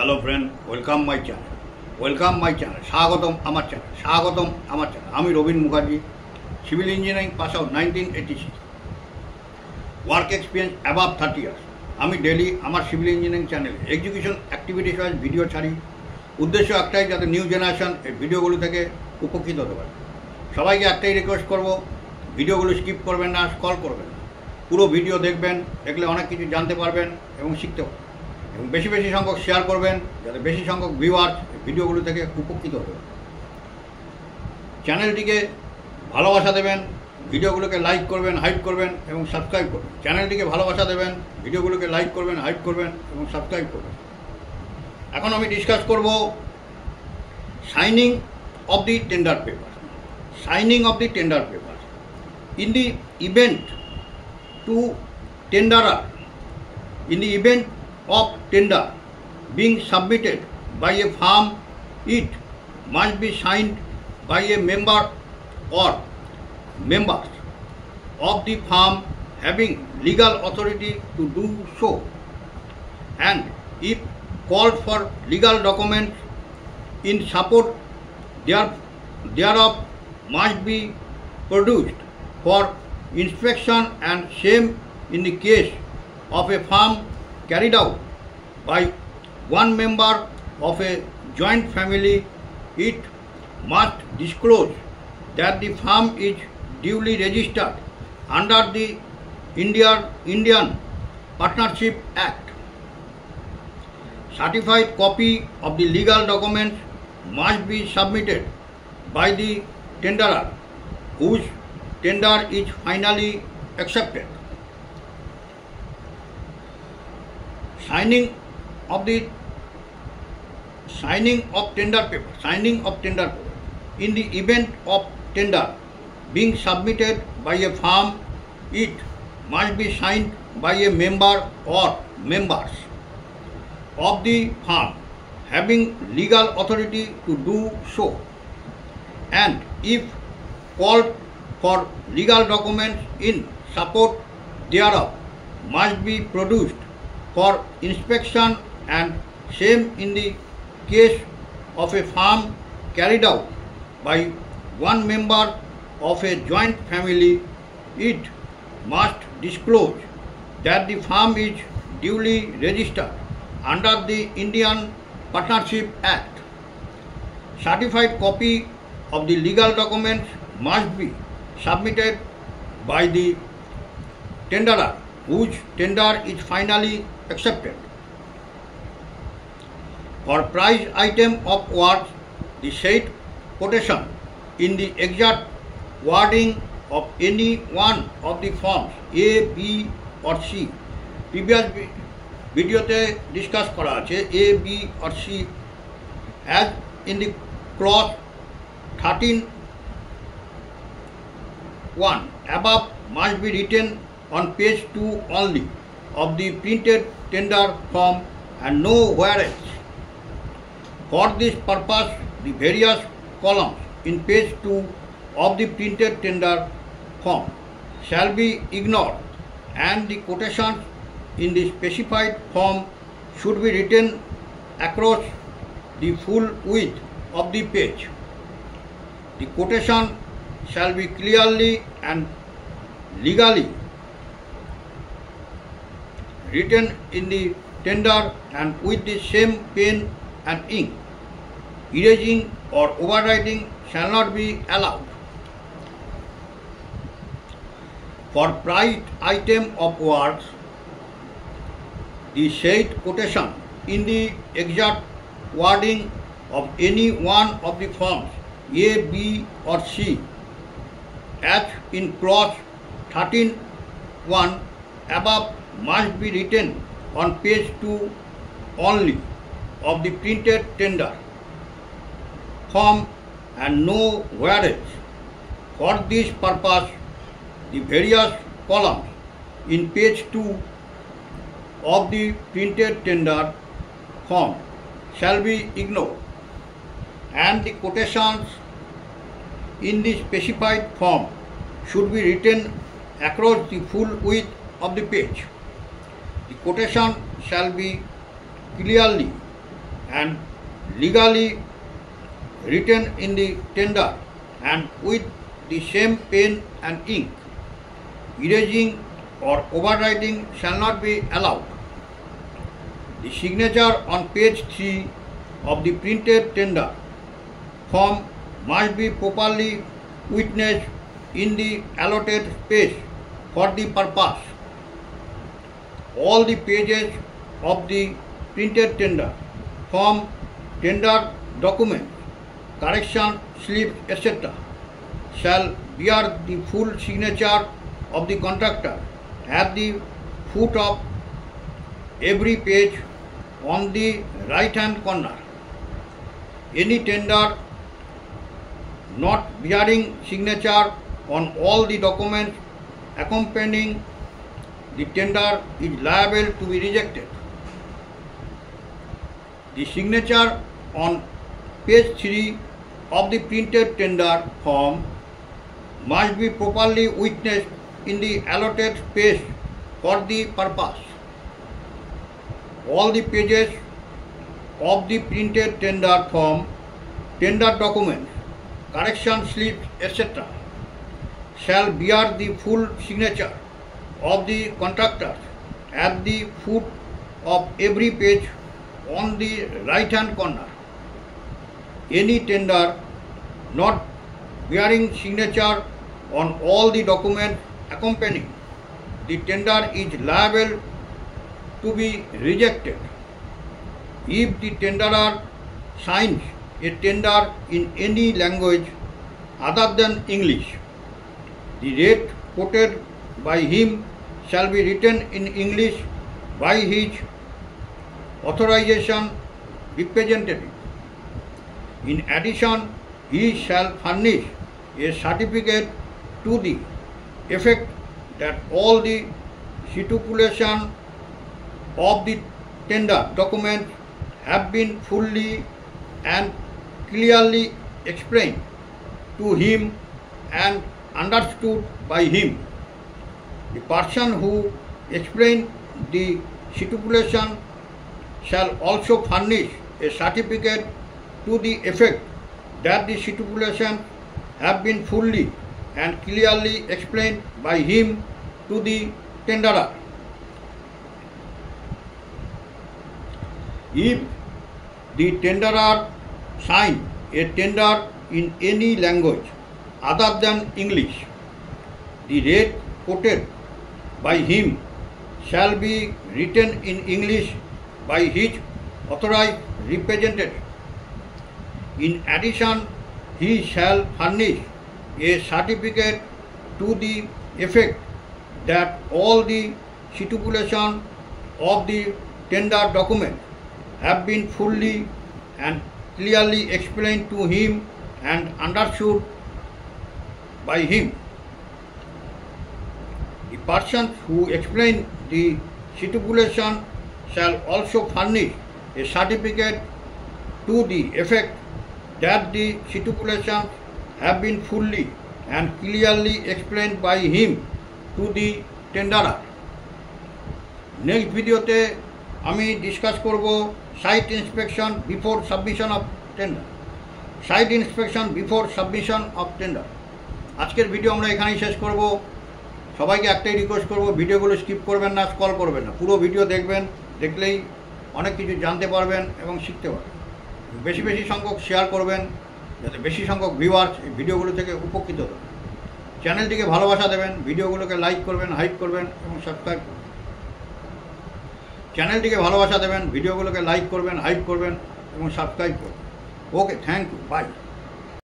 Hello friend, welcome my channel. স্বাগতম আমার চ্যানেল। আমি Rabin Mukherjee, civil engineering pass out 1986, work experience above 30 years. আমি ডেলি আমার সিভিল ইঞ্জিনিয়ারিং চ্যানেলে এক্সিকিউশন অ্যাক্টিভিটিস ওয়াইজ ভিডিও ছাড়ি। উদ্দেশ্য একটাই, যাতে নিউ জেনারেশন এই ভিডিওগুলো থেকে উপকৃত হতে পারে। সবাইকে একটাই রিকোয়েস্ট করব, ভিডিওগুলো স্কিপ করবেন না, স্ক্রল করবেন না, পুরো ভিডিও দেখবেন। দেখলে অনেক কিছু জানতে পারবেন এবং শিখতে পারবেন, এবং বেশি সংখ্যক শেয়ার করবেন, যাতে বেশি সংখ্যক ভিউয়ার্স ভিডিওগুলো থেকে উপকৃত হতে পারে। চ্যানেলটিকে ভালোবাসা দেবেন, ভিডিওগুলোকে লাইক করবেন, হাইপ করবেন এবং সাবস্ক্রাইব করবেন। চ্যানেলটিকে ভালোবাসা দেবেন, ভিডিওগুলোকে লাইক করবেন, হাইপ করবেন এবং সাবস্ক্রাইব করবেন। এখন আমি ডিসকাস করব signing of the tender paper. In the event of tender being submitted by a firm, it must be signed by a member or members of the firm having legal authority to do so, and if called for legal documents in support thereof must be produced for inspection, and same in the case of a firm carried out by one member of a joint family, it must disclose that the firm is duly registered under the Indian Partnership Act. Certified copy of the legal documents must be submitted by the tenderer, whose tender is finally accepted. Signing of tender paper. In the event of tender being submitted by a firm, it must be signed by a member or members of the firm having legal authority to do so, and if called for legal documents in support thereof must be produced for inspection, and same in the case of a firm carried out by one member of a joint family, it must disclose that the firm is duly registered under the Indian Partnership Act. Certified copy of the legal documents must be submitted by the tenderer, whose tender is finally accepted. For price item of works, the said quotation in the exact wording of any one of the forms A, B or C. Previous ভিডিওতে discuss করা আছে A, B or C, as in the clause 13(1) above must be written on page 2 only of the printed tender form, and no whereas. For this purpose, the various columns in page 2 of the printed tender form shall be ignored, and the quotations in the specified form should be written across the full width of the page. The quotation shall be clearly and legally written in the tender, and with the same pen and ink. Erasing or overwriting shall not be allowed. For price item of works, the said quotation in the exact wording of any one of the forms A, B or C, as in clause 13(1) above must be written on page 2 only of the printed tender form, and no whereas. For this purpose, the various columns in page 2 of the printed tender form shall be ignored, and the quotations in the specified form should be written across the full width of the page. The quotation shall be clearly and legally written in the tender and with the same pen and ink. Erasing or overwriting shall not be allowed. The signature on page 3 of the printed tender form must be properly witnessed in the allotted space for the purpose. All the pages of the printed tender form, tender documents, correction slips, etc. shall bear the full signature of the contractor at the foot of every page on the right hand corner. Any tender not bearing signature on all the documents accompanying the tender is liable to be rejected. The signature on page 3 of the printed tender form must be properly witnessed in the allotted space for the purpose. All the pages of the printed tender form, tender documents, correction slips, etc. shall bear the full signature of the contractor at the foot of every page on the right hand corner. Any tender not bearing signature on all the documents accompanying the tender is liable to be rejected. If the tenderer signs a tender in any language other than English, the rate quoted by him shall be written in English by his authorization representative. In addition, he shall furnish a certificate to the effect that all the stipulations of the tender document have been fully and clearly explained to him and understood by him. The person who explained the stipulation shall also furnish a certificate to the effect that the stipulations have been fully and clearly explained by him to the tenderer. If the tenderer signs a tender in any language other than English, the rate quoted by him shall be written in English by his authorized representative. In addition, he shall furnish a certificate to the effect that all the stipulations of the tender document have been fully and clearly explained to him and understood by him. The person who explained the stipulation shall also furnish a certificate to the effect that the stipulations have been fully and clearly explained by him to the tenderer. Next video te ami discuss korbo site inspection before submission of tender. Site inspection before submission of tender. আজকের video আমরা এখানেই শেষ করব। সবাইকে একটাই request করব, ভিডিওগুলো skip করবেন না, স্ক্রল করবেন না, পুরো ভিডিও দেখবেন। দেখলেই অনেক কিছু জানতে পারবেন এবং শিখতে পারবেন। বেশি বেশি সংখ্যক শেয়ার করবেন যাতে বেশি সংখ্যক ভিউয়ার্স এই ভিডিওগুলো থেকে উপকৃত হবে। চ্যানেলটিকে ভালোবাসা দেবেন, ভিডিওগুলোকে লাইক করবেন, হাইপ করবেন এবং সাবস্ক্রাইব করবেন। চ্যানেলটিকে ভালোবাসা দেবেন, ভিডিওগুলোকে লাইক করবেন, হাইপ করবেন এবং সাবস্ক্রাইব করবেন। ওকে, থ্যাংক ইউ, বাই।